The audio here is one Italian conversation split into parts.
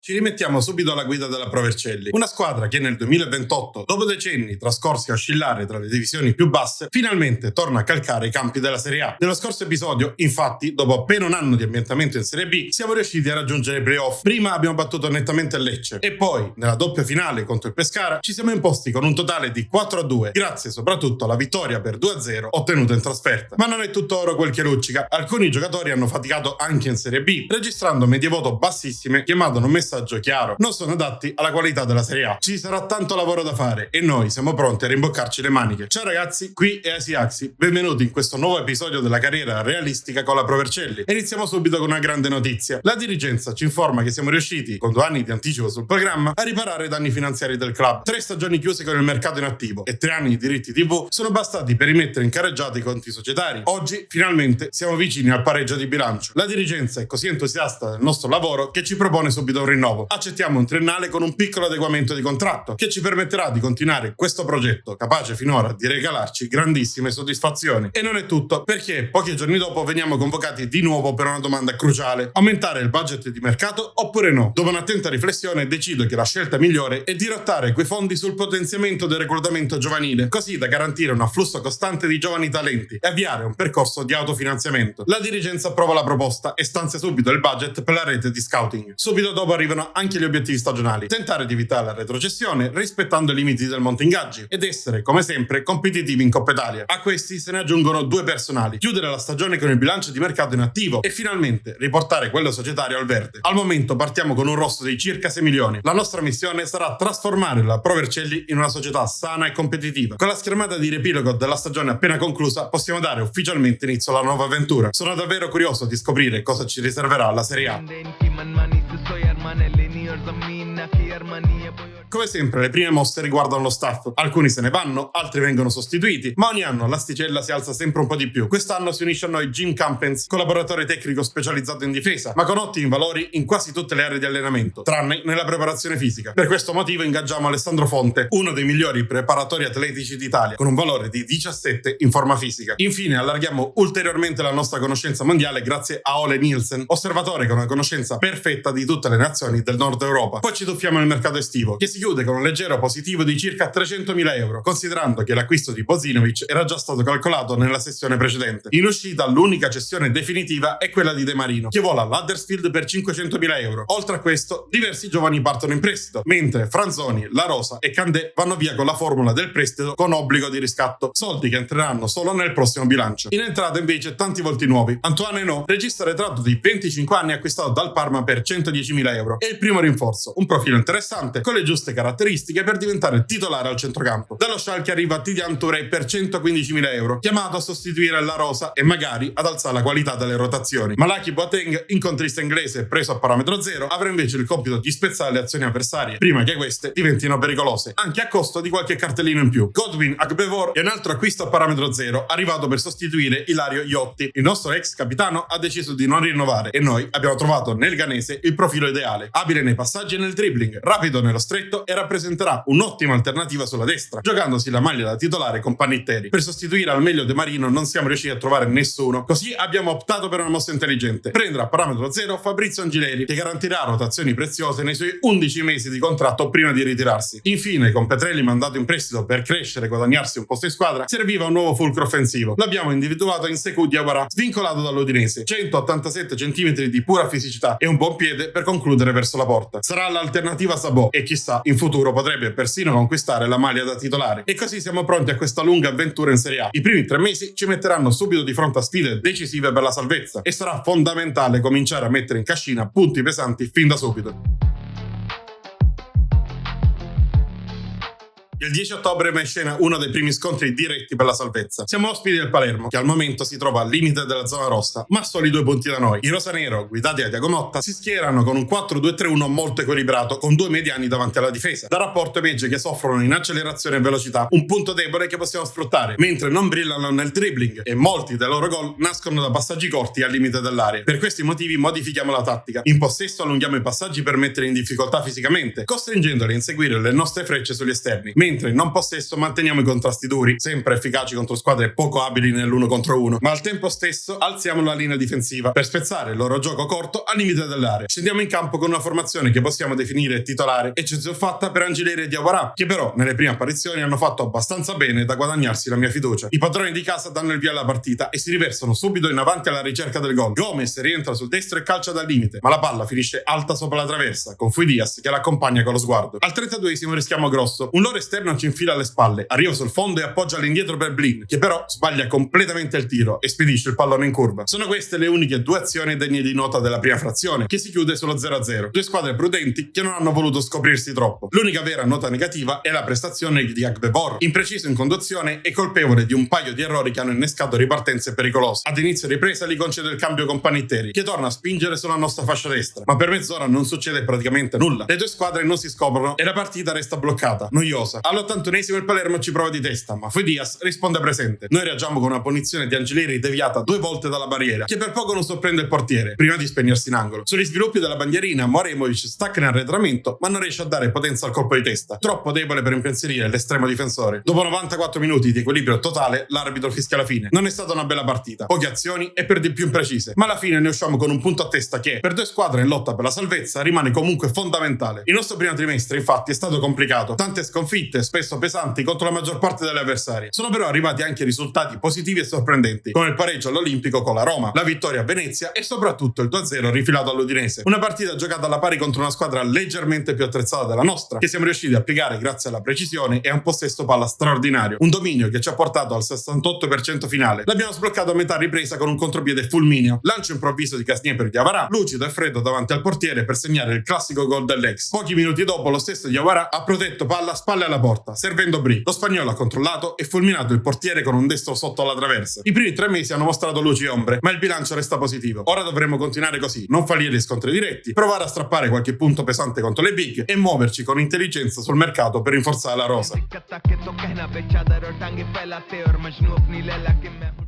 Ci rimettiamo subito alla guida della Pro Vercelli, una squadra che nel 2028, dopo decenni trascorsi a oscillare tra le divisioni più basse, finalmente torna a calcare i campi della Serie A. Nello scorso episodio, infatti, dopo appena un anno di ambientamento in Serie B, siamo riusciti a raggiungere i playoff. Prima abbiamo battuto nettamente il Lecce e poi, nella doppia finale contro il Pescara, ci siamo imposti con un totale di 4-2, grazie soprattutto alla vittoria per 2-0 ottenuta in trasferta. Ma non è tutto oro quel che luccica. Alcuni giocatori hanno faticato anche in Serie B, registrando medie voto bassissime che mandano un messaggio chiaro: non sono adatti alla qualità della Serie A. Ci sarà tanto lavoro da fare e noi siamo pronti a rimboccarci le maniche. Ciao ragazzi, qui è Asiaxi, benvenuti in questo nuovo episodio della carriera realistica con la Pro Vercelli. Iniziamo subito con una grande notizia. La dirigenza ci informa che siamo riusciti, con 2 anni di anticipo sul programma, a riparare i danni finanziari del club. 3 stagioni chiuse con il mercato in attivo e 3 anni di diritti TV sono bastati per rimettere in carreggiata i conti societari. Oggi finalmente siamo vicini al pareggio di bilancio. La dirigenza è così entusiasta del nostro lavoro che ci propone subito un rinnovo. Accettiamo un triennale con un piccolo adeguamento di contratto che ci permetterà di continuare questo progetto, capace finora di regalarci grandissime soddisfazioni. E non è tutto, perché pochi giorni dopo veniamo convocati di nuovo per una domanda cruciale: aumentare il budget di mercato oppure no? Dopo un'attenta riflessione decido che la scelta migliore è dirottare quei fondi sul potenziamento del reclutamento giovanile, così da garantire un afflusso costante di giovani talenti e avviare un percorso di autofinanziamento. La dirigenza approva la proposta e stanzia subito il budget per la rete di scouting. Subito dopo arrivano anche gli obiettivi stagionali: tentare di evitare la retrocessione rispettando i limiti del monte ingaggi ed essere, come sempre, competitivi in Coppa Italia. A questi se ne aggiungono 2 personali: chiudere la stagione con il bilancio di mercato in attivo e finalmente riportare quello societario al verde. Al momento partiamo con un rosso di circa 6 milioni. La nostra missione sarà trasformare la Pro Vercelli in una società sana e competitiva. Con la schermata di riepilogo della stagione appena conclusa possiamo dare ufficialmente inizio alla nuova avventura. Sono davvero curioso di scoprire cosa ci riserverà la Serie A. Come sempre, le prime mosse riguardano lo staff. Alcuni se ne vanno, altri vengono sostituiti, ma ogni anno l'asticella si alza sempre un po' di più. Quest'anno si unisce a noi Jim Campens, collaboratore tecnico specializzato in difesa, ma con ottimi valori in quasi tutte le aree di allenamento, tranne nella preparazione fisica. Per questo motivo ingaggiamo Alessandro Fonte, uno dei migliori preparatori atletici d'Italia, con un valore di 17 in forma fisica. Infine allarghiamo ulteriormente la nostra conoscenza mondiale grazie a Ole Nielsen, osservatore con una conoscenza perfetta di tutte le nazioni del Nord Europa. Poi ci tuffiamo nel mercato estivo, che si chiude con un leggero positivo di circa 300.000 euro, considerando che l'acquisto di Bozinovic era già stato calcolato nella sessione precedente. In uscita l'unica cessione definitiva è quella di De Marino, che vola all'Huddersfield per 500.000 euro. Oltre a questo, diversi giovani partono in prestito, mentre Franzoni, La Rosa e Candé vanno via con la formula del prestito con obbligo di riscatto, soldi che entreranno solo nel prossimo bilancio. In entrata invece tanti volti nuovi. Antoine Henault, regista arretrato di 25 anni acquistato dal Parma per 110.000 euro, è il primo rinforzo, un profilo interessante con le giuste caratteristiche per diventare titolare al centrocampo. Dallo Schalke arriva Tidiane Touré per 115.000 euro, chiamato a sostituire La Rosa e magari ad alzare la qualità delle rotazioni. Malaki Boateng, incontrista inglese preso a parametro zero, avrà invece il compito di spezzare le azioni avversarie prima che queste diventino pericolose, anche a costo di qualche cartellino in più. Godwin Agbevor è un altro acquisto a parametro zero, arrivato per sostituire Ilario Iotti. Il nostro ex capitano ha deciso di non rinnovare e noi abbiamo trovato nel ghanese il profilo ideale: abile nei passaggi e nel dribbling, rapido nello stretto e rappresenterà un'ottima alternativa sulla destra, giocandosi la maglia da titolare con Pannitteri. Per sostituire al meglio De Marino non siamo riusciti a trovare nessuno, così abbiamo optato per una mossa intelligente: prendere a parametro zero Fabrizio Angileri, che garantirà rotazioni preziose nei suoi 11 mesi di contratto prima di ritirarsi. Infine, con Petrelli mandato in prestito per crescere e guadagnarsi un posto in squadra, serviva un nuovo fulcro offensivo. L'abbiamo individuato in Sekou Diawara, svincolato dall'Udinese, 187 cm di pura fisicità e un buon piede per concludere verso la porta. Sarà l'alternativa Sabò e chissà, in futuro potrebbe persino conquistare la maglia da titolare. E così siamo pronti a questa lunga avventura in Serie A. I primi 3 mesi ci metteranno subito di fronte a sfide decisive per la salvezza e sarà fondamentale cominciare a mettere in cascina punti pesanti fin da subito. Il 10 ottobre va in scena uno dei primi scontri diretti per la salvezza. Siamo ospiti del Palermo, che al momento si trova al limite della zona rossa, ma a soli 2 punti da noi. I rosanero, guidati da Thiago Motta, si schierano con un 4-2-3-1 molto equilibrato, con 2 mediani davanti alla difesa, da rapporto ai mezzi che soffrono in accelerazione e velocità, un punto debole che possiamo sfruttare, mentre non brillano nel dribbling e molti dei loro gol nascono da passaggi corti al limite dell'area. Per questi motivi modifichiamo la tattica. In possesso allunghiamo i passaggi per mettere in difficoltà fisicamente, costringendoli a inseguire le nostre frecce sugli esterni, mentre non possesso manteniamo i contrasti duri, sempre efficaci contro squadre poco abili nell'1 contro 1, ma al tempo stesso alziamo la linea difensiva per spezzare il loro gioco corto al limite dell'area. Scendiamo in campo con una formazione che possiamo definire titolare, eccezione fatta per Angileri e Diawara, che però nelle prime apparizioni hanno fatto abbastanza bene da guadagnarsi la mia fiducia. I padroni di casa danno il via alla partita e si riversano subito in avanti alla ricerca del gol. Gomez rientra sul destro e calcia dal limite, ma la palla finisce alta sopra la traversa, con Fui Diaz che l'accompagna con lo sguardo. Al 32esimo rischiamo grosso, un loro esterno ci infila alle spalle, arriva sul fondo e appoggia all'indietro per Blin, che però sbaglia completamente il tiro e spedisce il pallone in curva. Sono queste le uniche due azioni degne di nota della prima frazione, che si chiude sullo 0-0. Due squadre prudenti che non hanno voluto scoprirsi troppo. L'unica vera nota negativa è la prestazione di Agbevor, impreciso in conduzione e colpevole di un paio di errori che hanno innescato ripartenze pericolose. Ad inizio ripresa gli concede il cambio con Panitteri, che torna a spingere sulla nostra fascia destra, ma per mezz'ora non succede praticamente nulla. Le due squadre non si scoprono e la partita resta bloccata, noiosa. All'81esimo il Palermo ci prova di testa, ma Fui Diaz risponde presente. Noi reagiamo con una punizione di Angileri deviata 2 volte dalla barriera, che per poco non sorprende il portiere, prima di spegnersi in angolo. Sugli sviluppi della bandierina, Moremovic stacca in arretramento, ma non riesce a dare potenza al colpo di testa, troppo debole per impensierire l'estremo difensore. Dopo 94 minuti di equilibrio totale, l'arbitro fischia la fine. Non è stata una bella partita, poche azioni e per di più imprecise, ma alla fine ne usciamo con un punto a testa che, per due squadre in lotta per la salvezza, rimane comunque fondamentale. Il nostro primo trimestre, infatti, è stato complicato, tante sconfitte, spesso pesanti, contro la maggior parte delle avversarie. Sono però arrivati anche risultati positivi e sorprendenti, come il pareggio all'Olimpico con la Roma, la vittoria a Venezia e soprattutto il 2-0 rifilato all'Udinese. Una partita giocata alla pari contro una squadra leggermente più attrezzata della nostra, che siamo riusciti a piegare grazie alla precisione e a un possesso palla straordinario. Un dominio che ci ha portato al 68% finale. L'abbiamo sbloccato a metà ripresa con un contropiede fulmineo, lancio improvviso di Casnier per Diawara, lucido e freddo davanti al portiere per segnare il classico gol dell'ex. Pochi minuti dopo lo stesso Diawara ha protetto palla a spalle alla porta, servendo Bri. Lo spagnolo ha controllato e fulminato il portiere con un destro sotto alla traversa. I primi 3 mesi hanno mostrato luci e ombre, ma il bilancio resta positivo. Ora dovremo continuare così, non fallire gli scontri diretti, provare a strappare qualche punto pesante contro le big e muoverci con intelligenza sul mercato per rinforzare la rosa.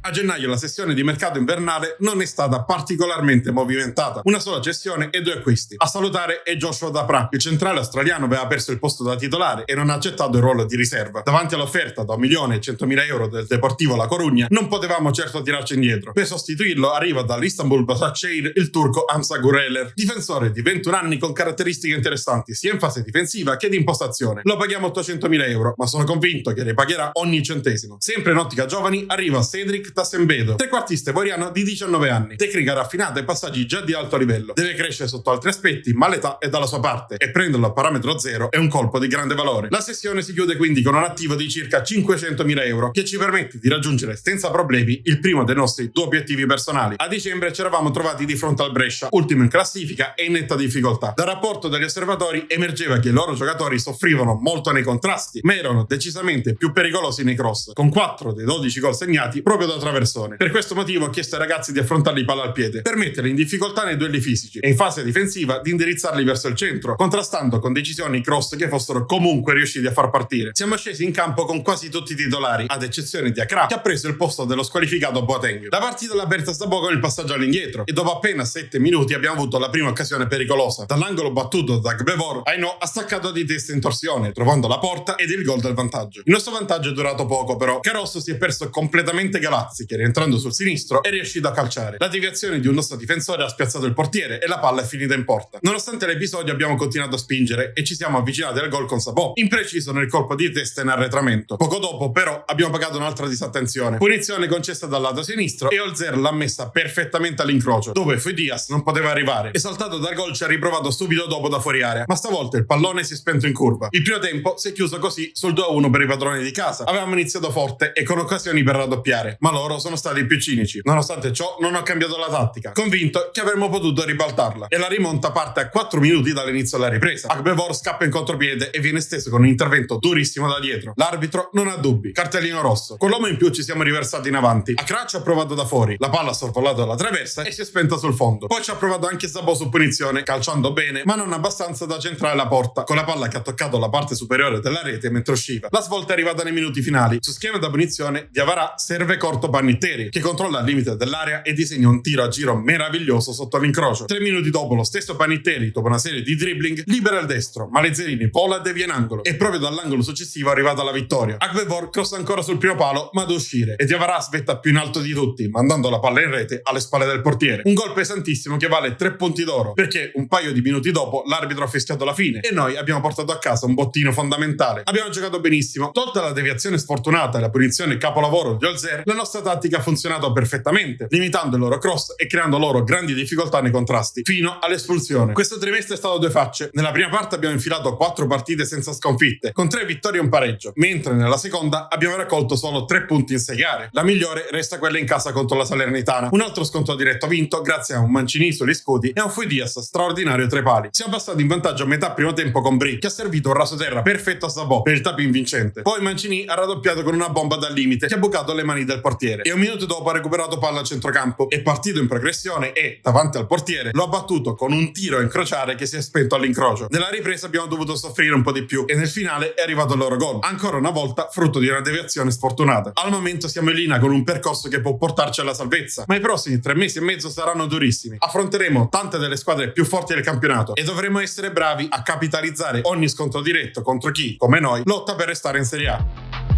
A gennaio la sessione di mercato invernale non è stata particolarmente movimentata, una sola cessione e 2 acquisti. A salutare è Joshua Dapra. Il centrale australiano aveva perso il posto da titolare e non ha accettato il ruolo di riserva. Davanti all'offerta da 1.100.000 euro del Deportivo La Corugna non potevamo certo tirarci indietro. Per sostituirlo arriva dall'Istanbul Başakşehir il turco Hamza Gureler, difensore di 21 anni con caratteristiche interessanti sia in fase difensiva che di impostazione. Lo paghiamo 800.000 euro, ma sono convinto che ripagherà ogni centesimo. Sempre in ottica giovani arriva Cedric Tassembedo, trequartista ivoriano di 19 anni, tecnica raffinata e passaggi già di alto livello. Deve crescere sotto altri aspetti, ma l'età è dalla sua parte e prenderlo a parametro zero è un colpo di grande valore. La sessione si chiude quindi con un attivo di circa 500.000 euro che ci permette di raggiungere senza problemi il primo dei nostri 2 obiettivi personali. A dicembre ci eravamo trovati di fronte al Brescia, ultimo in classifica e in netta difficoltà. Dal rapporto degli osservatori emergeva che i loro giocatori soffrivano molto nei contrasti, ma erano decisamente più pericolosi nei cross, con 4 dei 12 gol segnati proprio da traversone. Per questo motivo ho chiesto ai ragazzi di affrontarli palla al piede, per metterli in difficoltà nei duelli fisici e in fase difensiva di indirizzarli verso il centro, contrastando con decisioni i cross che fossero comunque riusciti a far partire. Siamo scesi in campo con quasi tutti i titolari, ad eccezione di Akra, che ha preso il posto dello squalificato Boateng. La partita l'ha aperta sta poco con il passaggio all'indietro e dopo appena 7 minuti abbiamo avuto la prima occasione pericolosa. Dall'angolo battuto da Agbevor, Aino ha staccato di testa in torsione, trovando la porta ed il gol del vantaggio. Il nostro vantaggio è durato poco però. Carosso si è perso completamente Galazzi, che rientrando sul sinistro è riuscito a calciare. La deviazione di un nostro difensore ha spiazzato il portiere e la palla è finita in porta. Nonostante l'episodio abbiamo continuato a spingere e ci siamo avvicinati al gol con Sabò, impreciso nel colpo di testa in arretramento. Poco dopo però abbiamo pagato un'altra disattenzione. Punizione concessa dal lato sinistro e Olzer l'ha messa perfettamente all'incrocio, dove Fui Diaz non poteva arrivare. Esaltato dal gol ci ha riprovato subito dopo da fuori area, ma stavolta il pallone si è spento in curva. Il primo tempo si è chiuso così sul 2-1 per i padroni di casa. Avevamo iniziato forte e con occasioni per raddoppiare, ma loro sono stati più cinici. Nonostante ciò non ho cambiato la tattica, convinto che avremmo potuto ribaltarla. E la rimonta parte a 4 minuti dall'inizio della ripresa. Agbevor scappa in contropiede e viene steso con un intervento durissimo da dietro. L'arbitro non ha dubbi, cartellino rosso. Con l'uomo in più ci siamo riversati in avanti. Akra ci ha provato da fuori, la palla ha sorvolato dalla traversa e si è spenta sul fondo. Poi ci ha provato anche Sabò su punizione, calciando bene, ma non abbastanza da centrare la porta, con la palla che ha toccato la parte superiore della rete mentre usciva. La svolta è arrivata nei minuti finali. Su schema da punizione, Diawara serve corto Pannitteri, che controlla il limite dell'area e disegna un tiro a giro meraviglioso sotto l'incrocio. 3 minuti dopo, lo stesso Pannitteri, dopo una serie di dribbling, libera il destro, ma Lezzerini vola e devia in angolo. E proprio dalla dall'angolo successivo è arrivata la vittoria. Akbevor crossa ancora sul primo palo, ma ad uscire, e Diawara svetta più in alto di tutti, mandando la palla in rete alle spalle del portiere. Un gol pesantissimo che vale 3 punti d'oro, perché un paio di minuti dopo l'arbitro ha fischiato la fine e noi abbiamo portato a casa un bottino fondamentale. Abbiamo giocato benissimo, tolta la deviazione sfortunata e la punizione capolavoro di Holzer, la nostra tattica ha funzionato perfettamente, limitando il loro cross e creando loro grandi difficoltà nei contrasti, fino all'espulsione. Questo trimestre è stato a due facce. Nella prima parte abbiamo infilato 4 partite senza sconfitte, con 3 vittorie e un pareggio, mentre nella seconda abbiamo raccolto solo 3 punti in 6 gare. La migliore resta quella in casa contro la Salernitana, un altro scontro diretto vinto grazie a un Mancini sugli scudi e a un Fuidias straordinario tra i pali. Siamo passati in vantaggio a metà primo tempo con Brie, che ha servito un rasoterra perfetto a Sabò per il tap invincente. Poi Mancini ha raddoppiato con una bomba dal limite che ha bucato le mani del portiere e un minuto dopo ha recuperato palla a centrocampo, è partito in progressione e, davanti al portiere, lo ha battuto con un tiro a incrociare che si è spento all'incrocio. Nella ripresa abbiamo dovuto soffrire un po' di più e nel finale è arrivato il loro gol, ancora una volta frutto di una deviazione sfortunata. Al momento siamo in linea con un percorso che può portarci alla salvezza, ma i prossimi 3 mesi e mezzo saranno durissimi. Affronteremo tante delle squadre più forti del campionato e dovremo essere bravi a capitalizzare ogni scontro diretto contro chi, come noi, lotta per restare in Serie A.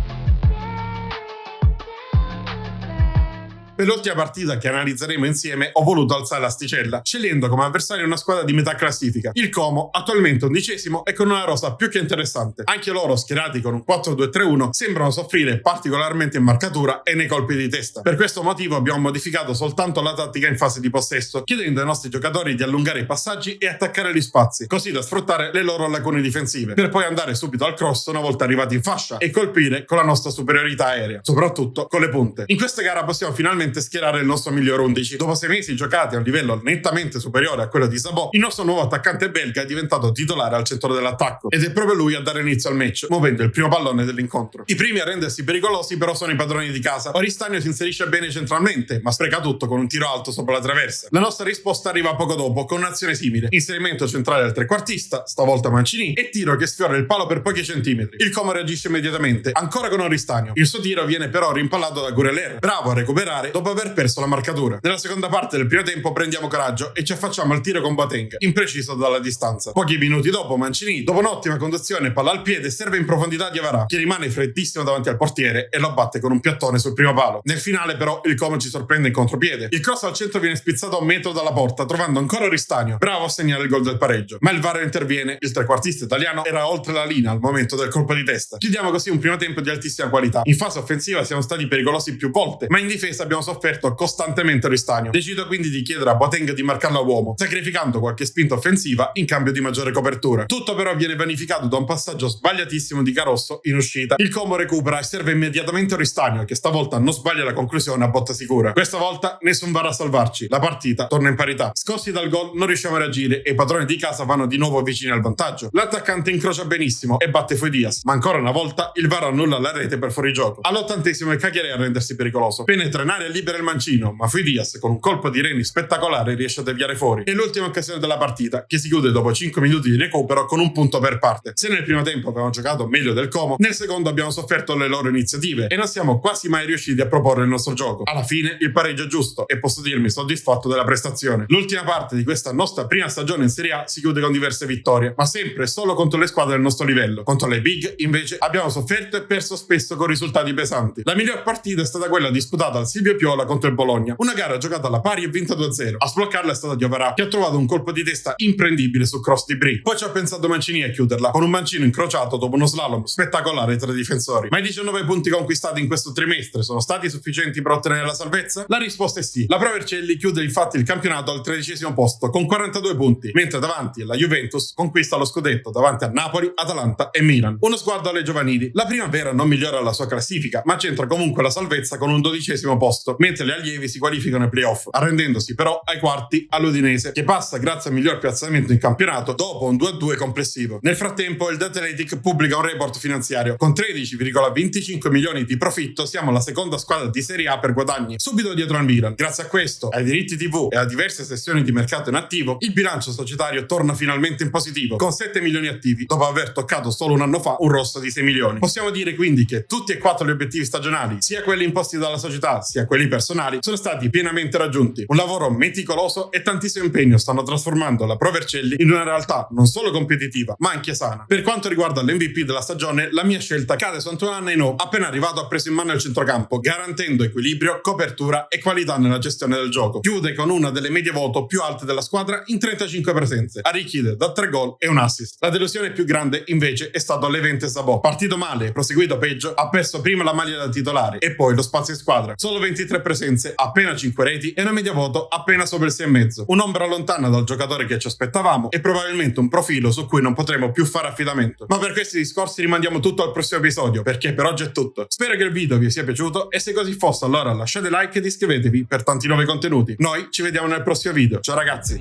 Per l'ultima partita che analizzeremo insieme ho voluto alzare l'asticella, scegliendo come avversario una squadra di metà classifica, il Como, attualmente 11° e con una rosa più che interessante. Anche loro, schierati con un 4-2-3-1, sembrano soffrire particolarmente in marcatura e nei colpi di testa. Per questo motivo abbiamo modificato soltanto la tattica in fase di possesso, chiedendo ai nostri giocatori di allungare i passaggi e attaccare gli spazi, così da sfruttare le loro lacune difensive, per poi andare subito al cross una volta arrivati in fascia e colpire con la nostra superiorità aerea, soprattutto con le punte. In questa gara possiamo finalmente schierare il nostro miglior 11. Dopo 6 mesi giocati a un livello nettamente superiore a quello di Sabò, il nostro nuovo attaccante belga è diventato titolare al centro dell'attacco ed è proprio lui a dare inizio al match, muovendo il primo pallone dell'incontro. I primi a rendersi pericolosi però sono i padroni di casa. Oristanio si inserisce bene centralmente, ma spreca tutto con un tiro alto sopra la traversa. La nostra risposta arriva poco dopo con un'azione simile: inserimento centrale del trequartista, stavolta Mancini, e tiro che sfiora il palo per pochi centimetri. Il Como reagisce immediatamente, ancora con Oristanio. Il suo tiro viene però rimpallato da Gureler, bravo a recuperare dopo aver perso la marcatura. Nella seconda parte del primo tempo prendiamo coraggio e ci affacciamo al tiro con Boateng, impreciso dalla distanza. Pochi minuti dopo Mancini, dopo un'ottima conduzione palla al piede, serve in profondità Diawara, che rimane freddissimo davanti al portiere e lo batte con un piattone sul primo palo. Nel finale però il Como ci sorprende in contropiede. Il cross al centro viene spizzato a 1 metro dalla porta, trovando ancora Oristanio, bravo a segnare il gol del pareggio. Ma il VAR interviene, il trequartista italiano era oltre la linea al momento del colpo di testa. Chiudiamo così un primo tempo di altissima qualità. In fase offensiva siamo stati pericolosi più volte, ma in difesa abbiamo sofferto costantemente Oristanio. Decido quindi di chiedere a Boateng di marcarlo a uomo, sacrificando qualche spinta offensiva in cambio di maggiore copertura. Tutto però viene vanificato da un passaggio sbagliatissimo di Carosso in uscita. Il Como recupera e serve immediatamente Oristanio, che stavolta non sbaglia la conclusione a botta sicura. Questa volta nessun VAR a salvarci, la partita torna in parità. Scossi dal gol non riusciamo a reagire e i padroni di casa vanno di nuovo vicini al vantaggio. L'attaccante incrocia benissimo e batte Fuidias, ma ancora una volta il VAR annulla la rete per fuorigioco. All'80° è Cagliari a rendersi pericoloso, penetra in area e libera il Mancino, ma Fuidias con un colpo di reni spettacolare riesce a deviare fuori. È l'ultima occasione della partita, che si chiude dopo 5 minuti di recupero con un punto per parte. Se nel primo tempo abbiamo giocato meglio del Como, nel secondo abbiamo sofferto le loro iniziative e non siamo quasi mai riusciti a proporre il nostro gioco. Alla fine il pareggio è giusto e posso dirmi soddisfatto della prestazione. L'ultima parte di questa nostra prima stagione in Serie A si chiude con diverse vittorie, ma sempre solo contro le squadre del nostro livello. Contro le big invece abbiamo sofferto e perso spesso con risultati pesanti. La miglior partita è stata quella disputata al Silvio Piola contro il Bologna, una gara giocata alla pari e vinta 2-0. A sbloccarla è stata Diawara, che ha trovato un colpo di testa imprendibile su cross di Brie. Poi ci ha pensato Mancini a chiuderla, con un mancino incrociato dopo uno slalom spettacolare tra i difensori. Ma i 19 punti conquistati in questo trimestre sono stati sufficienti per ottenere la salvezza? La risposta è sì. La Pro Vercelli chiude infatti il campionato al 13° posto con 42 punti, mentre davanti la Juventus conquista lo scudetto davanti a Napoli, Atalanta e Milan. Uno sguardo alle giovanili. La primavera non migliora la sua classifica, ma centra comunque la salvezza con un 12° posto, mentre gli allievi si qualificano ai playoff, arrendendosi però ai quarti all'Udinese, che passa grazie al miglior piazzamento in campionato dopo un 2-2 complessivo. Nel frattempo il The Athletic pubblica un report finanziario. Con 13,25 milioni di profitto siamo la seconda squadra di Serie A per guadagni, subito dietro al Milan. Grazie a questo, ai diritti TV e a diverse sessioni di mercato in attivo, il bilancio societario torna finalmente in positivo, con 7 milioni attivi, dopo aver toccato solo un anno fa un rosso di 6 milioni. Possiamo dire quindi che tutti e 4 gli obiettivi stagionali, sia quelli imposti dalla società sia quelli quelli personali, sono stati pienamente raggiunti. Un lavoro meticoloso e tantissimo impegno stanno trasformando la Pro Vercelli in una realtà non solo competitiva, ma anche sana. Per quanto riguarda l'MVP della stagione, la mia scelta cade su Antoine Henault. Appena arrivato ha preso in mano il centrocampo, garantendo equilibrio, copertura e qualità nella gestione del gioco. Chiude con una delle medie voto più alte della squadra in 35 presenze, arricchite da 3 gol e un assist. La delusione più grande invece è stato Levente Sabò. Partito male, proseguito peggio, ha perso prima la maglia da titolare e poi lo spazio in squadra. Solo 23 presenze, appena 5 reti e una media voto appena sopra il 6,5. Un'ombra lontana dal giocatore che ci aspettavamo e probabilmente un profilo su cui non potremo più fare affidamento. Ma per questi discorsi rimandiamo tutto al prossimo episodio, perché per oggi è tutto. Spero che il video vi sia piaciuto e se così fosse allora lasciate like ed iscrivetevi per tanti nuovi contenuti. Noi ci vediamo nel prossimo video. Ciao ragazzi!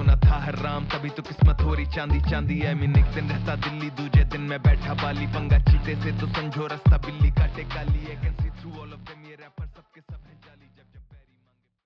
सोना था हराम तभी तो किस्मत हो रही चांदी चांदी है मैं एक दिन रहता दिल्ली दूजे दिन मैं बैठा बाली पंगा चीते से तो समझो रास्ता बिल्ली काटे काली है